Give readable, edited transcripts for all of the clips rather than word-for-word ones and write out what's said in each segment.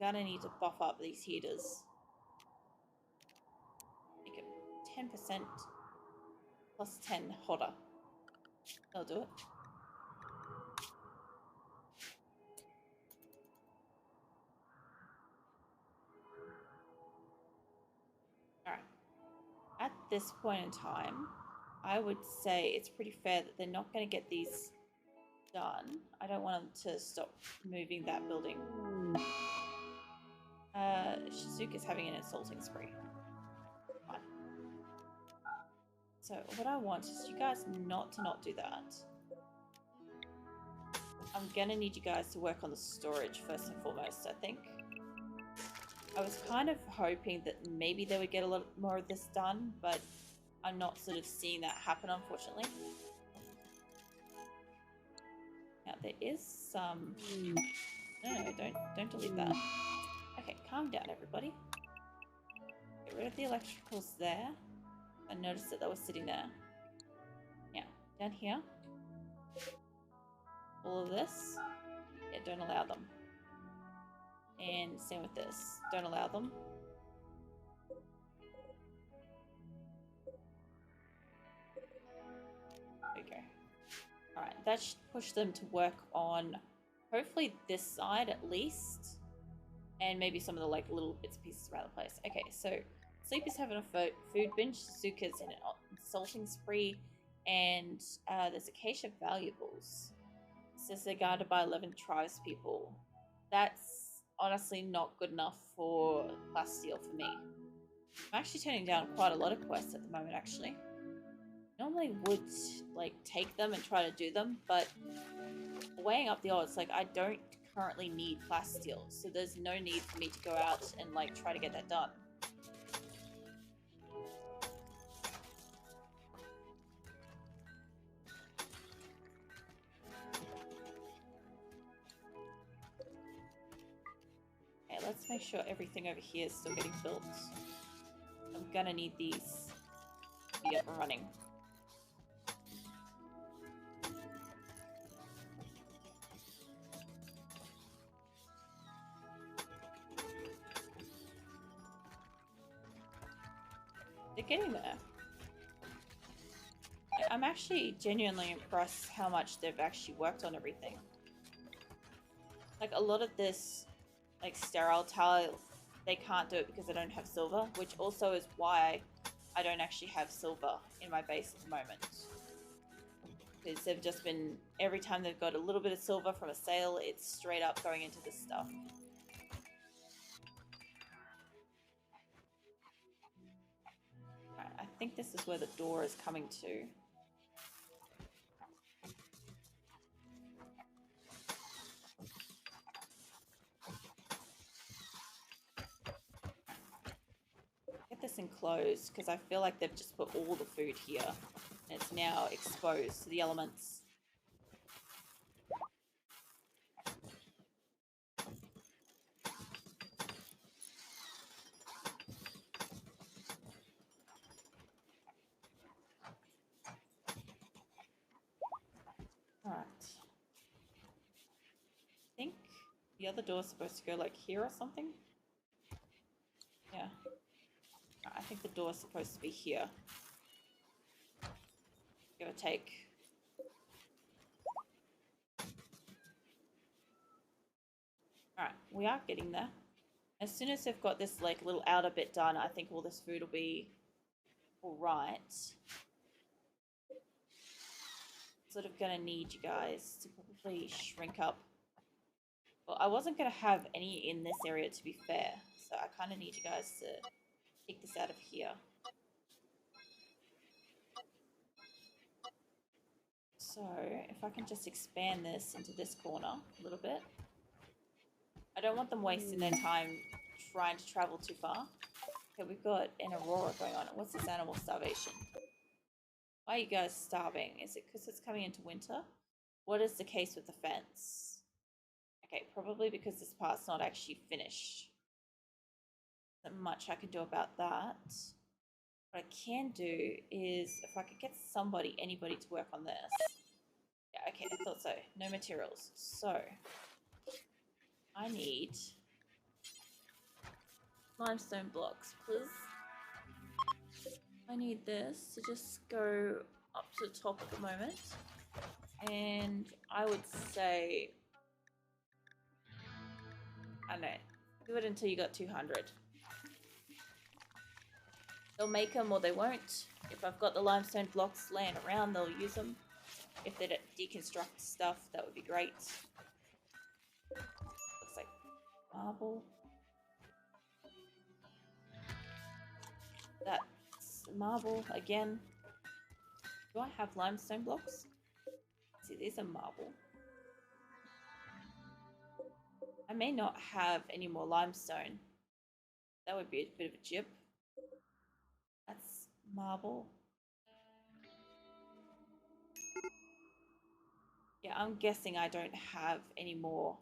gonna need to buff up these heaters. Make it 10% plus 10 hotter. That'll do it. Alright. At this point in time, I would say it's pretty fair that they're not going to get these done. I don't want them to stop moving that building. Shizuka's having an insulting spree. Fine. So what I want is you guys not do that. I'm gonna need you guys to work on the storage first and foremost, I think. I was kind of hoping that maybe they would get a lot more of this done, but I'm not sort of seeing that happen, unfortunately. Now there is some... No, don't delete that. Okay, calm down, everybody. Get rid of the electricals there. I noticed that they were sitting there. Now, down here. All of this. Yeah, don't allow them. And same with this. Don't allow them. There we go. Alright, that should push them to work on hopefully this side at least. And maybe some of the like little bits and pieces around the place. Okay, so Sleep is having a food binge. Suzuka's in an insulting spree. And there's Acacia Valuables. It says they're guarded by 11 tribes people. That's honestly not good enough for plasteel for me. I'm actually turning down quite a lot of quests at the moment, actually. Normally would like take them and try to do them, but weighing up the odds, like I don't currently need plasteel, so there's no need for me to go out and like try to get that done. Okay, let's make sure everything over here is still getting built. I'm gonna need these to be up and running. They're getting there. I'm actually genuinely impressed how much they've actually worked on everything. Like a lot of this, like sterile tile, they can't do it because I don't have silver, which also is why I don't actually have silver in my base at the moment. Because they've just been, every time they've got a little bit of silver from a sale, it's straight up going into this stuff. I think this is where the door is coming to. Get this enclosed because I feel like they've just put all the food here and it's now exposed to the elements. Alright. I think the other door is supposed to go like here or something. Yeah. I think the door is supposed to be here. Give or take. Alright, we are getting there. As soon as they've got this like little outer bit done, I think all this food will be alright. Sort of gonna need you guys to probably shrink up. Well, I wasn't gonna have any in this area to be fair, so I kind of need you guys to take this out of here. So if I can just expand this into this corner a little bit. I don't want them wasting their time trying to travel too far. Okay, we've got an aurora going on. What's this animal starvation? Why are you guys starving? Is it because it's coming into winter? What is the case with the fence? Okay, probably because this part's not actually finished. Not much I can do about that. What I can do is, if I could get anybody to work on this. Yeah, okay, I thought so. No materials. So, I need limestone blocks, please. I need this to just go up to the top at the moment. And I would say, I don't know, do it until you got 200. They'll make them or they won't. If I've got the limestone blocks laying around, they'll use them. If they deconstruct stuff, that would be great. Looks like marble. That's marble again. Do I have limestone blocks? See, these are marble. I may not have any more limestone. That would be a bit of a jip. That's marble. Yeah, I'm guessing I don't have any more.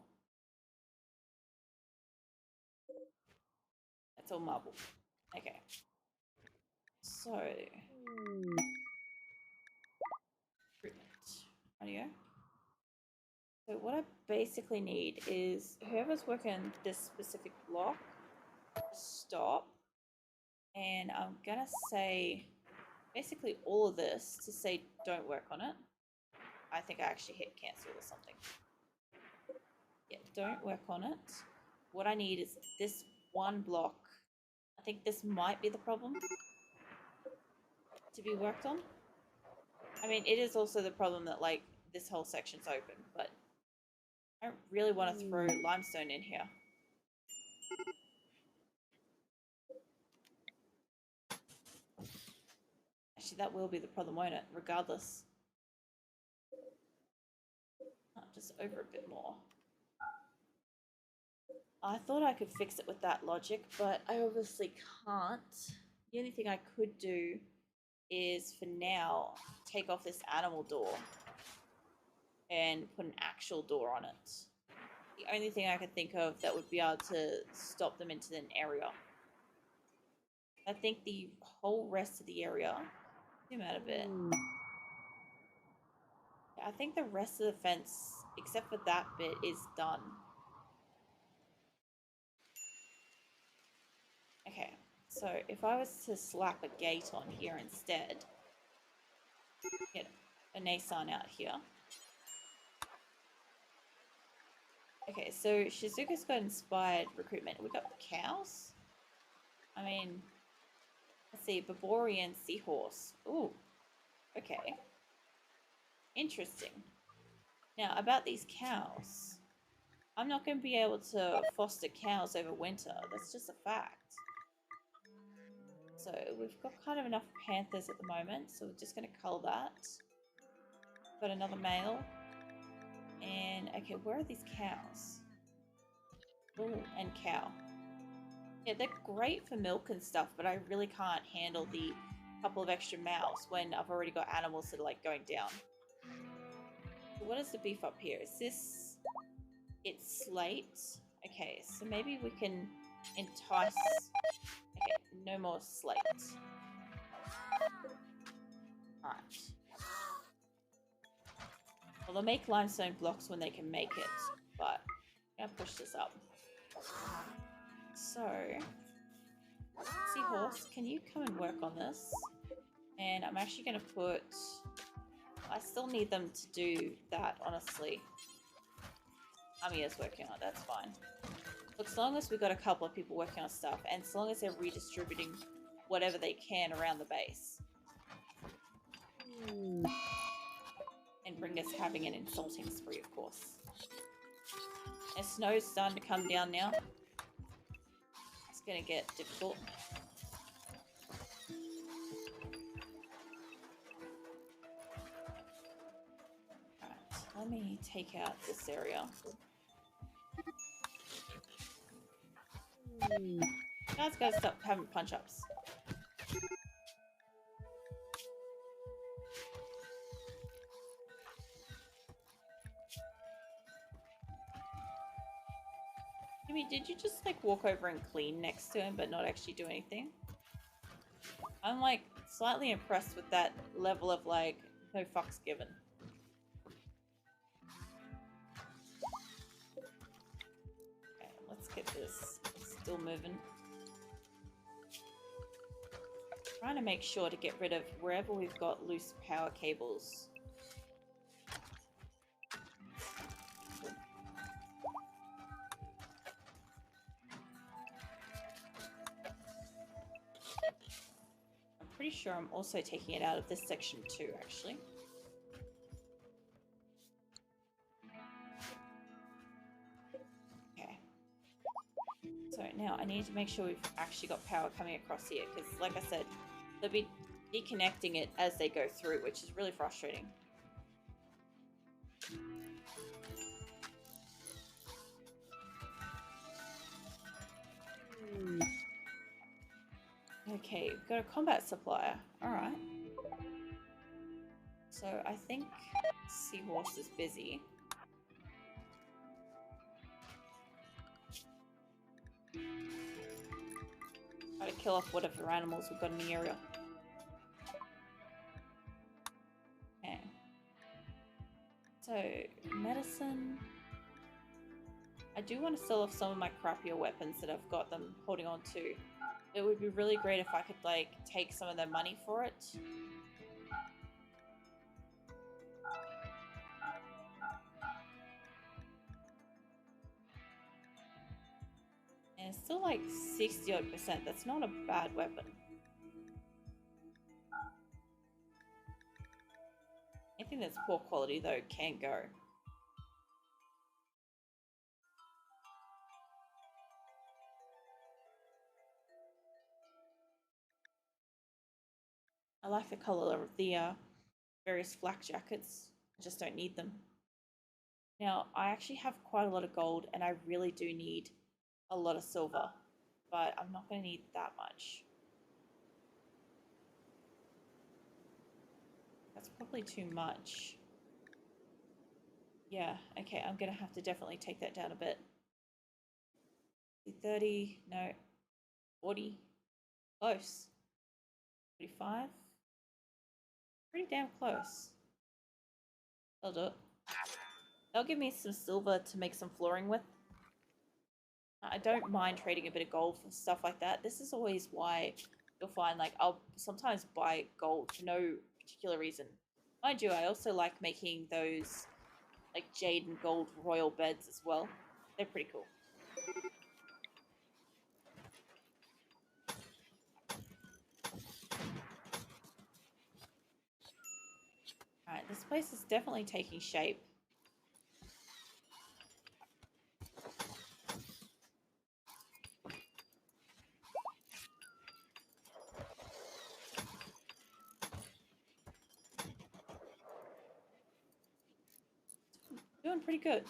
That's all marble. Okay. So, audio. So what I basically need is whoever's working on this specific block, stop. And I'm gonna say basically all of this to say don't work on it. I think I actually hit cancel or something. Yeah, don't work on it. What I need is this one block. I think this might be the problem to be worked on. I mean, it is also the problem that like this whole section's open, but I don't really want to throw limestone in here. Actually, that will be the problem, won't it? Regardless. Just over a bit more. I thought I could fix it with that logic, but I obviously can't. The only thing I could do is, for now, take off this animal door and put an actual door on it. The only thing I could think of that would be able to stop them into an area. I think the whole rest of the area, zoom out a bit. I think the rest of the fence, except for that bit, is done. Okay, so if I was to slap a gate on here instead, get a Nasan out here. Okay, so Shizuka's got inspired recruitment. We got cows? I mean, let's see, Baborian seahorse. Ooh, okay. Interesting. Now, about these cows, I'm not going to be able to foster cows over winter. That's just a fact. So we've got kind of enough panthers at the moment, so we're just going to cull that. Got another male. And, okay, where are these cows? Oh, and cow. Yeah, they're great for milk and stuff, but I really can't handle the couple of extra mouths when I've already got animals that are, like, going down. So what is the beef up here? Is this... It's slate? Okay, so maybe we can entice... Okay, no more slate. Alright. Well, they'll make limestone blocks when they can make it, but I'm gonna push this up. So, seahorse, can you come and work on this? And I'm actually gonna put... I still need them to do that, honestly. Amiya's working on it, that's fine. Look, as long as we've got a couple of people working on stuff, and as long as they're redistributing whatever they can around the base. And bring us having an insulting spree, of course. And snow's starting to come down now. It's gonna get difficult. Alright, let me take out this area. Guys, gotta stop having punch-ups. Jimmy, did you just like walk over and clean next to him but not actually do anything? I'm like slightly impressed with that level of like no fucks given. Okay, let's get this still moving. trying to make sure to get rid of wherever we've got loose power cables. I'm pretty sure I'm also taking it out of this section too, actually. Okay. So now I need to make sure we've actually got power coming across here, because like I said, they'll be deconnecting it as they go through, which is really frustrating. Okay, we've got a combat supplier. Alright. So I think Seahorse is busy. Try to kill off whatever animals we've got in the area. Okay. So, medicine. I do want to sell off some of my crappier weapons that I've got them holding on to. It would be really great if I could, like, take some of their money for it. And it's still like 60-odd%. That's not a bad weapon. Anything that's poor quality, though, can go. I like the color of the various flak jackets. I just don't need them. Now, I actually have quite a lot of gold, and I really do need a lot of silver, but I'm not going to need that much. That's probably too much. Yeah, okay, I'm going to have to definitely take that down a bit. 30, no, 40, close. 45, pretty damn close. That'll do it. They'll give me some silver to make some flooring with. I don't mind trading a bit of gold for stuff like that. This is always why you'll find, like, I'll sometimes buy gold for no particular reason. Mind you, I also like making those, like, jade and gold royal beds as well. They're pretty cool. Alright, this place is definitely taking shape. Doing pretty good.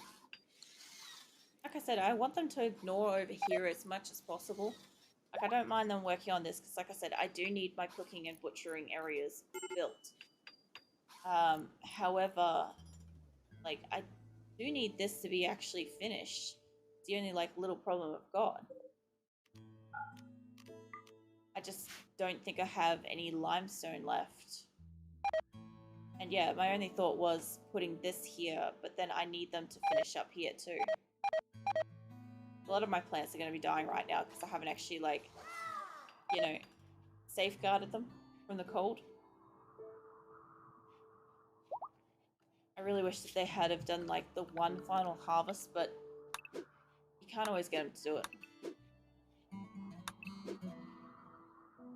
Like I said, I want them to ignore over here as much as possible. Like, I don't mind them working on this because, like I said, I do need my cooking and butchering areas built. However, like, I do need this to be actually finished. It's the only, like, little problem I've got. I just don't think I have any limestone left. And yeah, my only thought was putting this here, but then I need them to finish up here too. A lot of my plants are going to be dying right now because I haven't actually, like, you know, safeguarded them from the cold. I really wish that they had have done, like, the one final harvest, but you can't always get them to do it.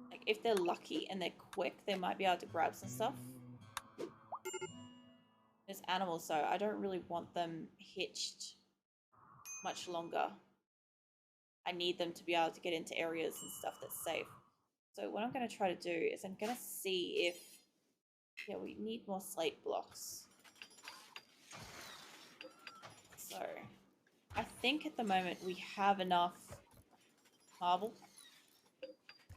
Like, if they're lucky and they're quick, they might be able to grab some stuff. There's animals, though. I don't really want them hitched much longer. I need them to be able to get into areas and stuff that's safe. So what I'm going to try to do is I'm going to see if... Yeah, we need more slate blocks. So I think at the moment we have enough marble.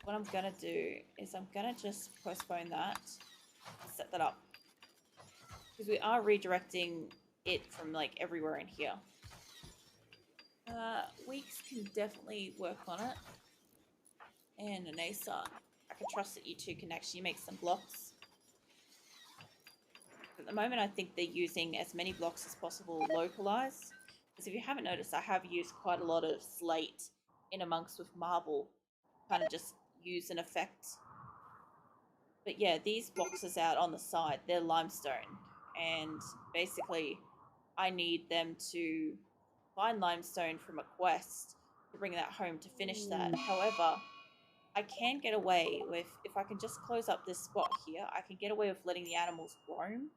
What I'm going to do is I'm going to just postpone that, set that up. Because we are redirecting it from, like, everywhere in here. Weeks can definitely work on it. And Anasa, I can trust that you two can actually make some blocks. At the moment, I think they're using as many blocks as possible localized. Because if you haven't noticed, I have used quite a lot of slate in amongst with marble. Kind of just use an effect. But yeah, these boxes out on the side, they're limestone. And basically, I need them to find limestone from a quest to bring that home to finish that. However, I can get away with, if I can just close up this spot here, I can get away with letting the animals roam,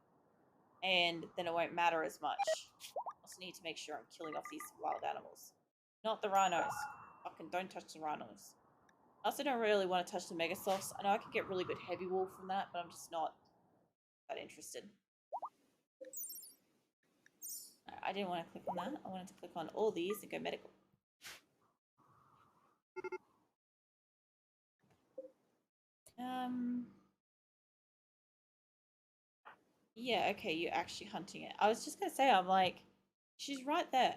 and then it won't matter as much. I also need to make sure I'm killing off these wild animals. Not the rhinos. Fucking don't touch the rhinos. I also don't really want to touch the megasofts. I know I can get really good heavy wool from that, but I'm just not that interested. I didn't want to click on that. I wanted to click on all these and go medical. Yeah, okay, you're actually hunting it. I was just gonna say, I'm like, she's right there.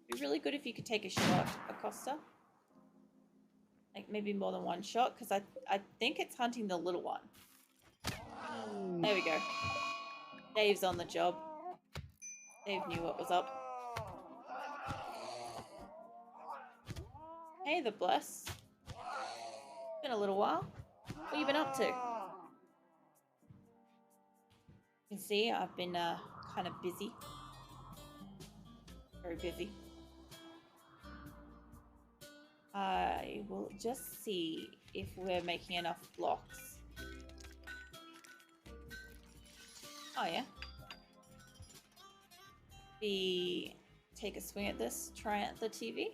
It'd be really good if you could take a shot, Acosta. Like, maybe more than one shot, because I think it's hunting the little one. There we go. Dave's on the job. Dave knew what was up. Hey, the bless. Been a little while. What have you been up to? You can see I've been kind of busy. Very busy. I will just see if we're making enough blocks. Oh yeah. Take a swing at this, try out the TV.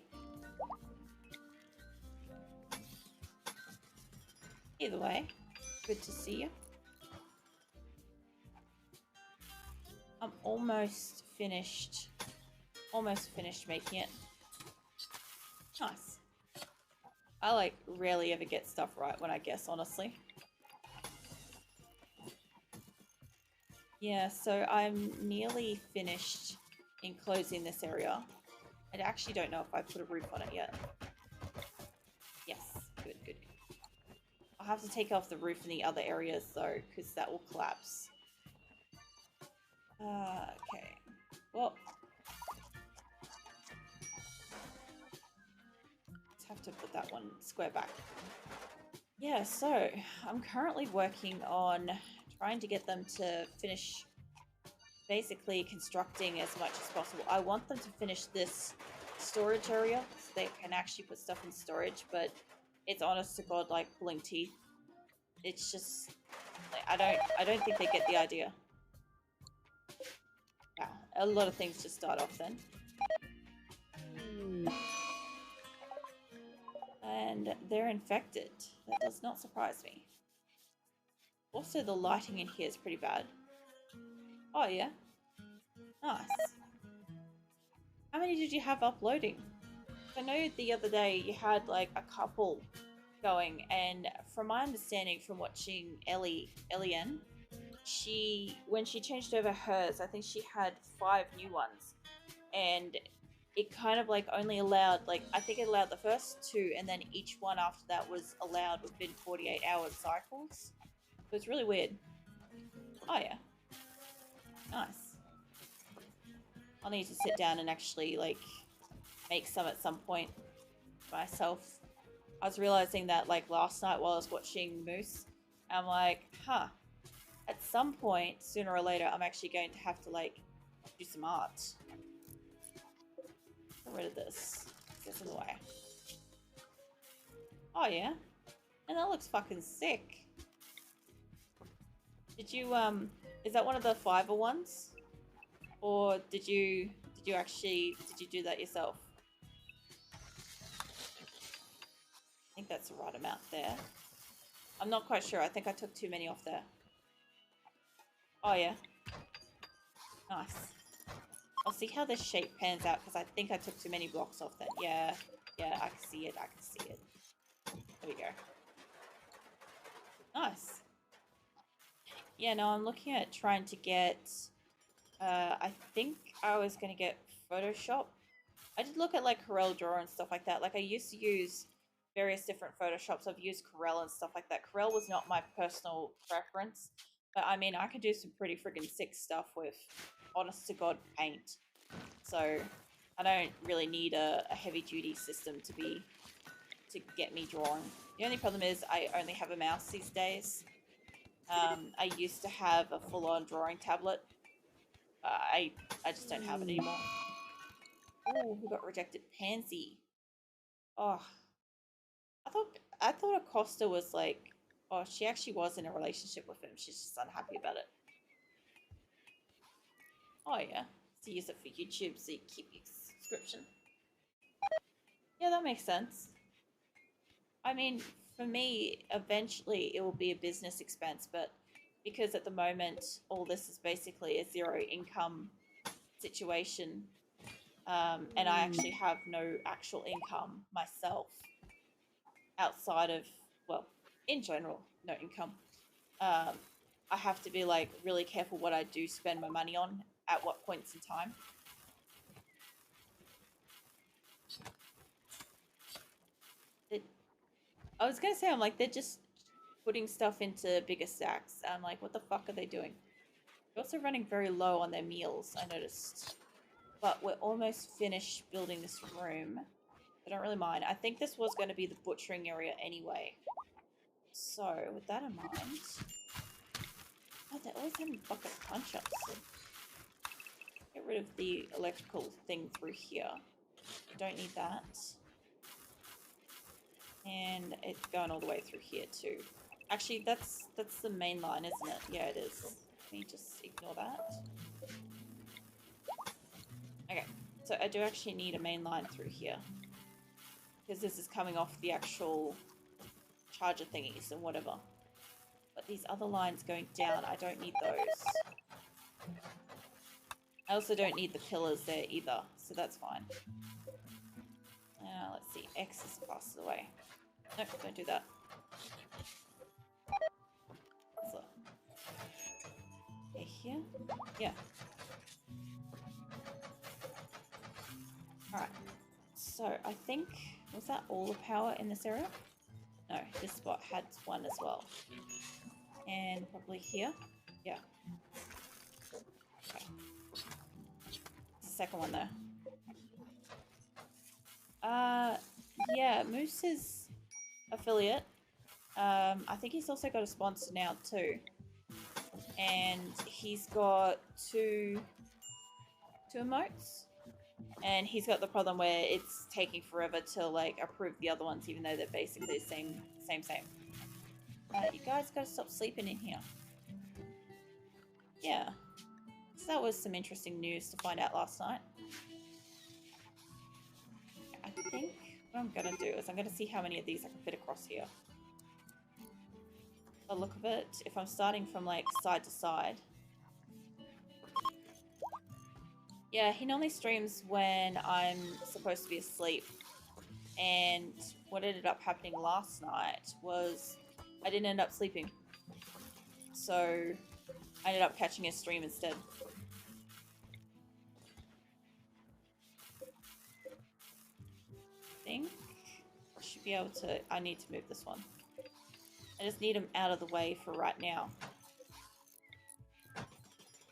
Either way, good to see you. I'm almost finished making it. Nice. I like rarely ever get stuff right when I guess, honestly. Yeah, so I'm nearly finished enclosing this area. I actually don't know if I put a roof on it yet. Yes, good, good. I'll have to take off the roof in the other areas though, because that will collapse. Okay. Well, just have to put that one square back. Yeah, so I'm currently working on trying to get them to finish basically constructing as much as possible. I want them to finish this storage area so they can actually put stuff in storage, but it's honest to God like pulling teeth. It's just like, I don't think they get the idea. Wow, a lot of things just start off then. And they're infected. That does not surprise me. Also, the lighting in here is pretty bad. Oh, yeah. Nice. How many did you have uploading? I know the other day you had like a couple going, and from my understanding from watching Elian, when she changed over hers, I think she had 5 new ones, and it kind of like only allowed, like, I think it allowed the first 2, and then each one after that was allowed within 48-hour cycles. So it's really weird. Oh yeah. Nice. I'll need to sit down and actually like make some at some point myself. I was realizing that like last night while I was watching Moose, I'm like, huh, at some point, sooner or later, I'm actually going to have to like do some art. Get rid of this. Gets in the way. Oh yeah. And that looks fucking sick. Did you is that one of the fiber ones? Or did you do that yourself? I think that's the right amount there. I'm not quite sure. I think I took too many off there. Oh yeah. Nice. I'll see how this shape pans out because I think I took too many blocks off that. Yeah, I can see it. I can see it. There we go. Nice. Yeah, no, I'm looking at trying to get, I think I was going to get Photoshop. I did look at like Corel Draw and stuff like that. Like I used to use various different Photoshops. I've used Corel and stuff like that. Corel was not my personal preference, but I mean, I could do some pretty friggin' sick stuff with honest to God paint. So I don't really need a heavy duty system to to get me drawing. The only problem is I only have a mouse these days. I used to have a full-on drawing tablet. I just don't have it anymore. Oh, who got rejected? Pansy. Oh, I thought Acosta was like, oh, she actually was in a relationship with him. She's just unhappy about it. Oh yeah, to use it for YouTube so you keep your subscription. Yeah, that makes sense. I mean, for me, eventually it will be a business expense, but because at the moment all this is basically a zero income situation, and I actually have no actual income myself outside of, well, in general, no income. I have to be like really careful what I do spend my money on at what points in time. I was gonna say, I'm like, they're just putting stuff into bigger stacks. I'm like, what the fuck are they doing? They're also running very low on their meals, I noticed. But we're almost finished building this room. I don't really mind. I think this was going to be the butchering area anyway. So, with that in mind... Oh, they're always having bucket punch-ups. Get rid of the electrical thing through here. Don't need that. And it's going all the way through here too. Actually, that's the main line, isn't it? Yeah, it is. Let me just ignore that. Okay, so I do actually need a main line through here. Because this is coming off the actual charger thingies and whatever. But these other lines going down, I don't need those. I also don't need the pillars there either, so that's fine. Let's see, X is faster away. Nope, don't do that. So, okay, here? Yeah. Alright, so I think, was that all the power in this area? No, this spot had one as well. And probably here? Yeah. Okay. The second one there. Yeah, Moose's affiliate. I think he's also got a sponsor now too. And he's got two emotes. And he's got the problem where it's taking forever to like approve the other ones, even though they're basically the same. You guys gotta stop sleeping in here. Yeah. So that was some interesting news to find out last night. I think what I'm gonna do is I'm gonna see how many of these I can fit across here. By the look of it, if I'm starting from like side to side. Yeah, he normally streams when I'm supposed to be asleep. And what ended up happening last night was I didn't end up sleeping. So I ended up catching his stream instead. I think I should be able to... I need to move this one. I just need him out of the way for right now.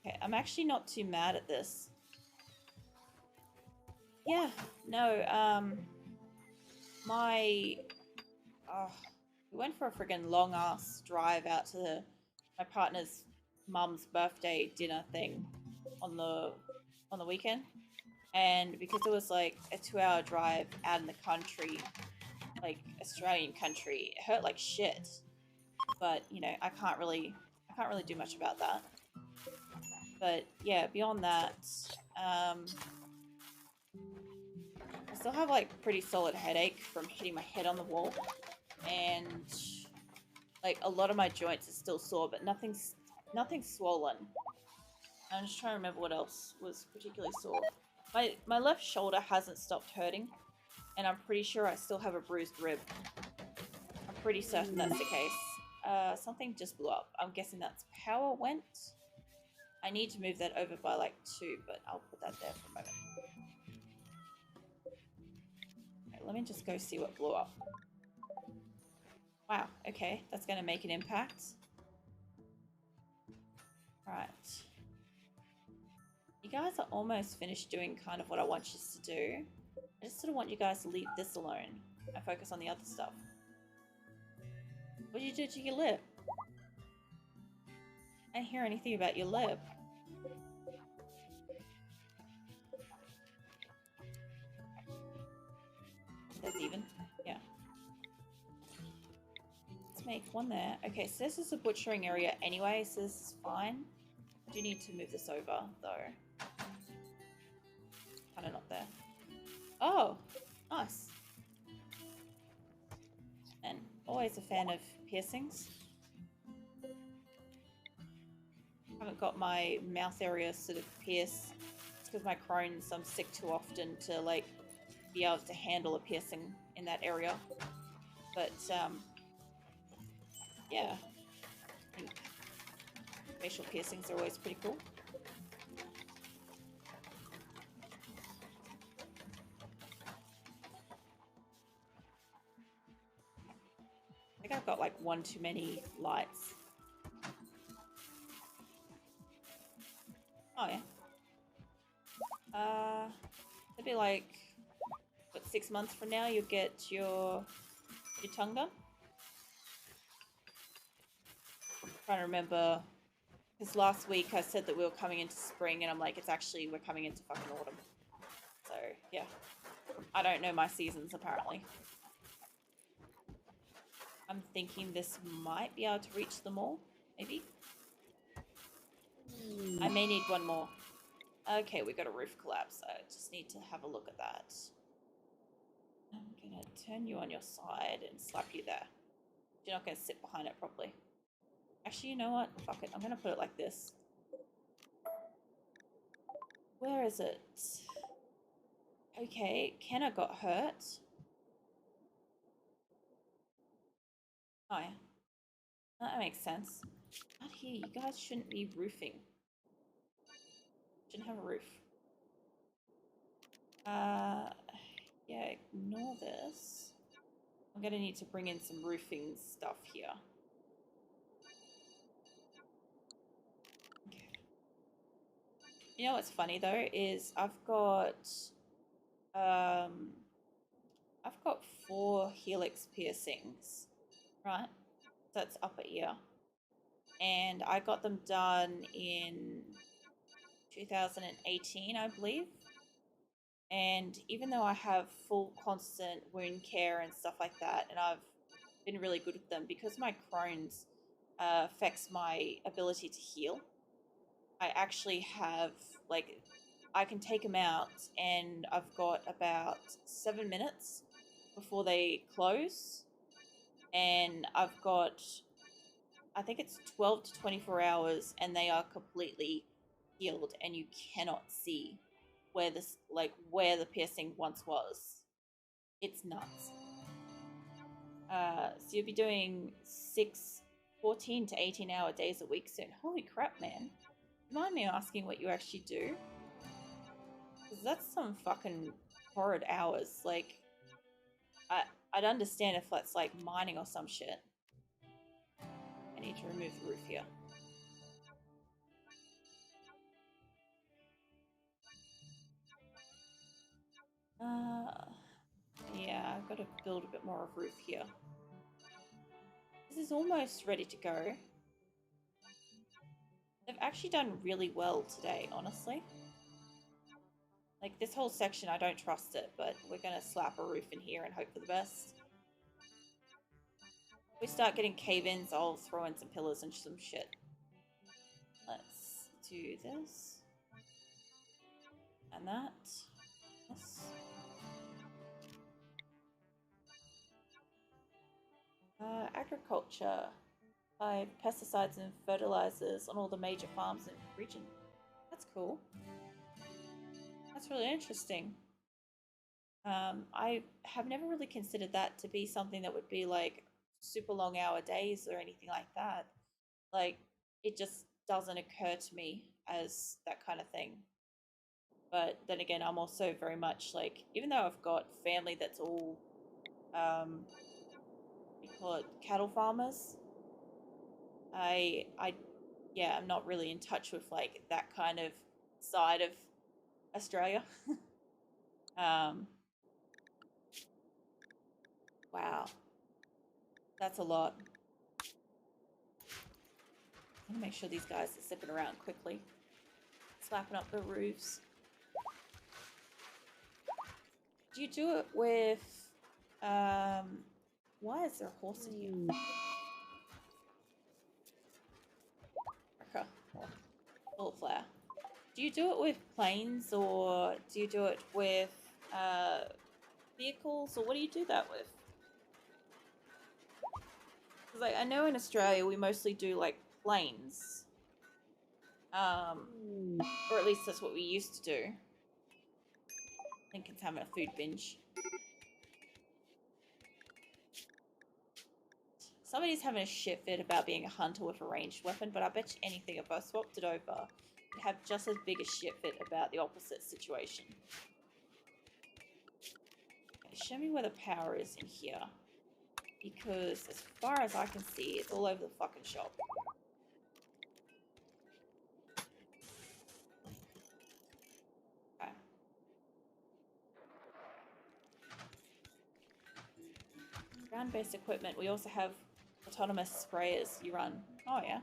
Okay, I'm actually not too mad at this. Yeah, no, we went for a friggin' long-ass drive out to my partner's mum's birthday dinner thing on the weekend. And because it was like a 2-hour drive out in the country, like Australian country, it hurt like shit. But, you know, I can't really do much about that. But yeah, beyond that, I still have like pretty solid headache from hitting my head on the wall, and like a lot of my joints are still sore, but nothing's swollen. I'm just trying to remember what else was particularly sore. My left shoulder hasn't stopped hurting, and I'm pretty sure I still have a bruised rib. I'm pretty certain that's the case. Something just blew up. I'm guessing that's power went. I need to move that over by like 2, but I'll put that there for a moment. Okay, let me just go see what blew up. Wow, okay, that's going to make an impact. Right. You guys are almost finished doing kind of what I want you to do. I just sort of want you guys to leave this alone. I focus on the other stuff. What did you do to your lip? I didn't hear anything about your lip. That's even. Yeah. Let's make one there. Okay, so this is a butchering area anyway, so this is fine. I do need to move this over, though. Kind of not there. Oh, nice. And always a fan of piercings. Haven't got my mouth area sort of pierced. It's because my Crohn's, I'm sick too often to like be able to handle a piercing in that area. But yeah, I think facial piercings are always pretty cool. I think I've got like one too many lights. Oh yeah. It'd be like, what, 6 months from now you'll get your tongue done? I'm trying to remember, because last week I said that we were coming into spring and I'm like, it's actually, we're coming into fucking autumn. So yeah, I don't know my seasons apparently. I'm thinking this might be able to reach them all, maybe. I may need one more. Okay, we got a roof collapse. I just need to have a look at that. I'm gonna turn you on your side and slap you there. You're not gonna sit behind it properly. Actually, you know what? Fuck it. I'm gonna put it like this. Where is it? Okay, Kenna got hurt. Oh yeah. That makes sense. Out here, you guys shouldn't be roofing. Shouldn't have a roof. Yeah, ignore this. I'm gonna need to bring in some roofing stuff here. Okay. You know what's funny though is I've got 4 helix piercings, right? That's upper ear, and I got them done in 2018, I believe. And even though I have full constant wound care and stuff like that, and I've been really good with them, because my Crohn's affects my ability to heal, I actually have, like, I can take them out and I've got about 7 minutes before they close. And I've got, I think it's 12 to 24 hours and they are completely healed and you cannot see where this, like, where the piercing once was. It's nuts. So you'll be doing 14 to 18 hour days a week soon. Holy crap, man. You mind me asking what you actually do? Because that's some fucking horrid hours. Like, I'd understand if that's like mining or some shit. I need to remove the roof here. Yeah, I've got to build a bit more of roof here. This is almost ready to go. They've actually done really well today, honestly. Like, this whole section, I don't trust it, but we're going to slap a roof in here and hope for the best. If we start getting cave-ins, I'll throw in some pillars and some shit. Let's do this. And that. Yes. Agriculture. 5 pesticides and fertilizers on all the major farms in the region. That's cool. That's really interesting. I have never really considered that to be something that would be like super long hour days or anything like that. Like, it just doesn't occur to me as that kind of thing. But then again, I'm also very much like, even though I've got family that's all, we call it cattle farmers, yeah, I'm not really in touch with like that kind of side of Australia. Wow. That's a lot. I want to make sure these guys are zipping around quickly. Slapping up the roofs. Do you do it with... why is there a horse in here? Okay. Flower. Do you do it with planes, or do you do it with vehicles, or what do you do that with? Because like, I know in Australia we mostly do like planes. Or at least that's what we used to do. Lincoln's having a food binge. Somebody's having a shit fit about being a hunter with a ranged weapon, but I bet you anything, if I swapped it over, I'd have just as big a shit fit about the opposite situation. Okay, show me where the power is in here. Because as far as I can see, it's all over the fucking shop. Okay. Ground-based equipment. We also have autonomous sprayers you run. Oh, yeah.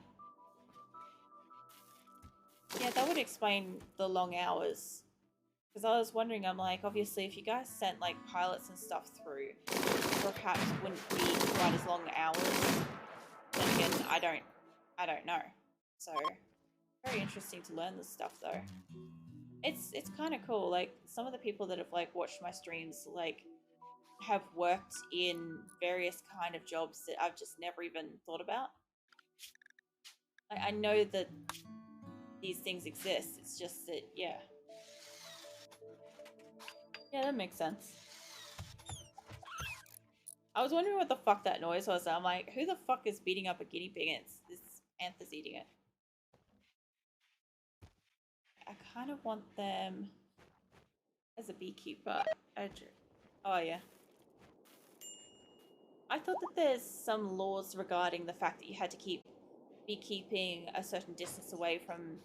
Yeah, that would explain the long hours. Because I was wondering, I'm like, obviously, if you guys sent, like, pilots and stuff through, perhaps wouldn't be quite as long hours. Then again, I don't know. So, very interesting to learn this stuff, though. It's kind of cool. Like, some of the people that have, like, watched my streams, like, have worked in various kind of jobs that I've just never even thought about. Like, I know that these things exist. It's just that, yeah. Yeah, that makes sense. I was wondering what the fuck that noise was. I'm like, who the fuck is beating up a guinea pig and this anther's eating it? I kind of want them as a beekeeper. Oh, yeah. I thought that there's some laws regarding the fact that you had to keep beekeeping a certain distance away from